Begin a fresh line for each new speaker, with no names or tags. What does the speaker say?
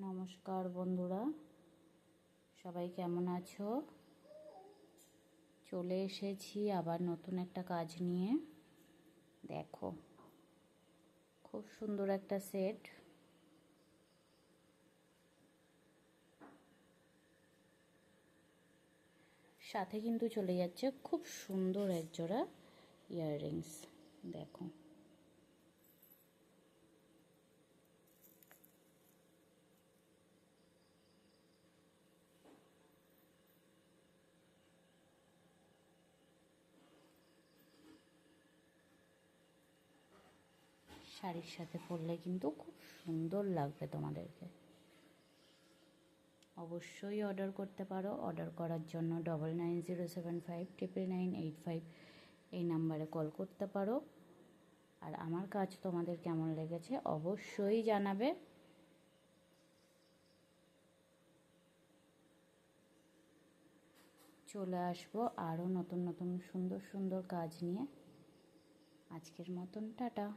নমস্কার বন্ধুরা, সবাই কেমন আছো? চলে এসেছি আবার নতুন একটা কাজ নিয়ে। দেখো, খুব সুন্দর একটা সেট। সাথে কিন্তু চলে যাচ্ছে খুব সুন্দর এক জোড়া ইয়াররিংস। দেখো, শাড়ির সাথে পরলে কিন্তু খুব সুন্দর লাগবে তোমাদেরকে। অবশ্যই অর্ডার করতে পারো। অর্ডার করার জন্য 9907599985 এই নাম্বারে কল করতে পারো। আর আমার কাজ তোমাদের কেমন লেগেছে অবশ্যই জানাবে। চলে আসবো আরও নতুন নতুন সুন্দর সুন্দর কাজ নিয়ে। আজকের মতন টাটা।